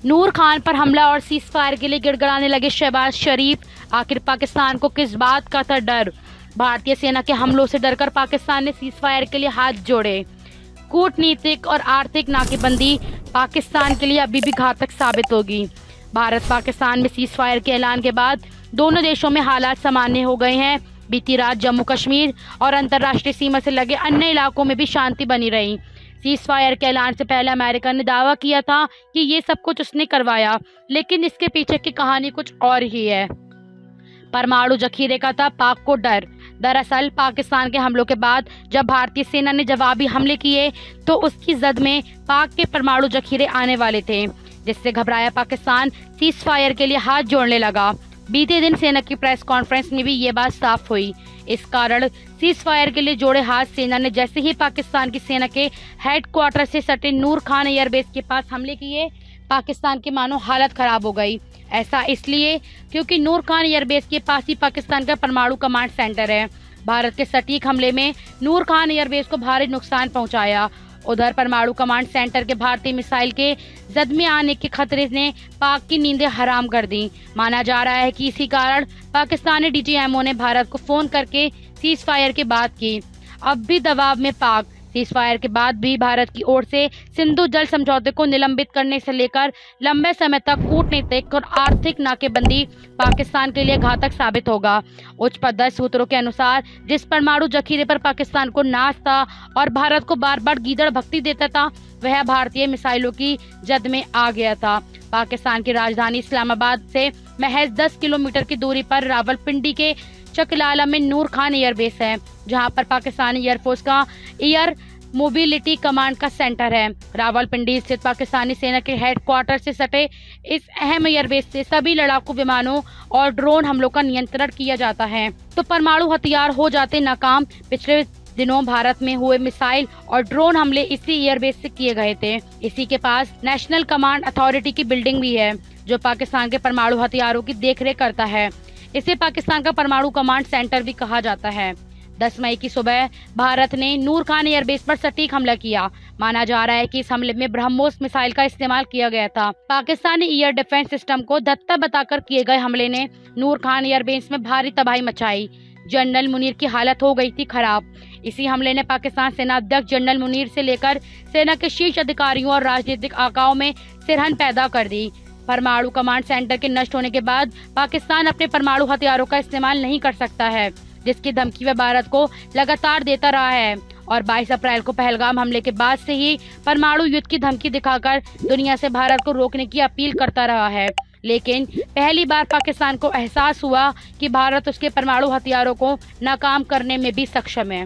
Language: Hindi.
नूर खान पर हमला और सीज फायर के लिए गिड़गिड़ाने लगे शहबाज शरीफ। आखिर पाकिस्तान को किस बात का था डर? भारतीय सेना के हमलों से डरकर पाकिस्तान ने सीज फायर के लिए हाथ जोड़े। कूटनीतिक और आर्थिक नाकेबंदी पाकिस्तान के लिए अभी भी घातक साबित होगी। भारत पाकिस्तान में सीज फायर के ऐलान के बाद दोनों देशों में हालात सामान्य हो गए हैं। बीती रात जम्मू कश्मीर और अंतर्राष्ट्रीय सीमा से लगे अन्य इलाकों में भी शांति बनी रही। सीज फायर के ऐलान से पहले अमेरिका ने दावा किया था कि ये सब कुछ उसने करवाया, लेकिन इसके पीछे की कहानी कुछ और ही है। परमाणु जखीरे का था पाक को डर। दरअसल पाकिस्तान के हमलों के बाद जब भारतीय सेना ने जवाबी हमले किए तो उसकी जद में पाक के परमाणु जखीरे आने वाले थे, जिससे घबराया पाकिस्तान सीज फायर के लिए हाथ जोड़ने लगा। बीते दिन सेना की प्रेस कॉन्फ्रेंस में भी ये बात साफ हुई। इस कारण सीज फायर के लिए जोड़े हाथ सेना ने जैसे ही पाकिस्तान की सेना के हेडक्वार्टर से सटे नूर खान एयरबेस के पास हमले किए, पाकिस्तान की मानो हालत खराब हो गई। ऐसा इसलिए क्योंकि नूर खान एयरबेस के पास ही पाकिस्तान का परमाणु कमांड सेंटर है। भारत के सटीक हमले में नूर खान एयरबेस को भारी नुकसान पहुंचाया। उधर परमाणु कमांड सेंटर के भारतीय मिसाइल के जद में आने के खतरे ने पाक की नींदें हराम कर दी। माना जा रहा है कि इसी कारण पाकिस्तानी डीजीएमओ ने भारत को फोन करके सीज फायर की बात की। अब भी दबाव में पाक। सीज फायर के बाद भी भारत की ओर से सिंधु जल समझौते को निलंबित करने से लेकर लंबे समय तक कूटनीतिक और आर्थिक नाकेबंदी पाकिस्तान के लिए घातक साबित होगा। उच्च पदस्थ सूत्रों के अनुसार जिस परमाणु जखीरे पर पाकिस्तान को नाज था और भारत को बार बार गीदड़ भक्ति देता था, वह भारतीय मिसाइलों की जद में आ गया था। पाकिस्तान की राजधानी इस्लामाबाद से महज 10 किलोमीटर की दूरी पर रावलपिंडी के चकलाला में नूर खान एयरबेस है, जहां पर पाकिस्तानी एयरफोर्स का एयर मोबिलिटी कमांड का सेंटर है। रावलपिंडी स्थित पाकिस्तानी सेना के हेडक्वार्टर से सटे इस अहम एयरबेस से सभी लड़ाकू विमानों और ड्रोन हमलों का नियंत्रण किया जाता है। तो परमाणु हथियार हो जाते नाकाम। पिछले दिनों भारत में हुए मिसाइल और ड्रोन हमले इसी एयरबेस से किए गए थे। इसी के पास नेशनल कमांड अथॉरिटी की बिल्डिंग भी है, जो पाकिस्तान के परमाणु हथियारों की देखरेख करता है। इसे पाकिस्तान का परमाणु कमांड सेंटर भी कहा जाता है। 10 मई की सुबह भारत ने नूर खान एयरबेस पर सटीक हमला किया। माना जा रहा है कि इस हमले में ब्रह्मोस मिसाइल का इस्तेमाल किया गया था। पाकिस्तानी एयर डिफेंस सिस्टम को धत्ता बताकर किए गए हमले ने नूर खान एयरबेस में भारी तबाही मचाई। जनरल मुनीर की हालत हो गई थी खराब। इसी हमले ने पाकिस्तान सेना अध्यक्ष जनरल मुनीर से लेकर सेना के शीर्ष अधिकारियों और राजनीतिक आकाओं में सिरहन पैदा कर दी। परमाणु कमांड सेंटर के नष्ट होने के बाद पाकिस्तान अपने परमाणु हथियारों का इस्तेमाल नहीं कर सकता है, जिसकी धमकी वह भारत को लगातार देता रहा है। और 22 अप्रैल को पहलगाम हमले के बाद से ही परमाणु युद्ध की धमकी दिखाकर दुनिया से भारत को रोकने की अपील करता रहा है। लेकिन पहली बार पाकिस्तान को एहसास हुआ कि भारत उसके परमाणु हथियारों को नाकाम करने में भी सक्षम है।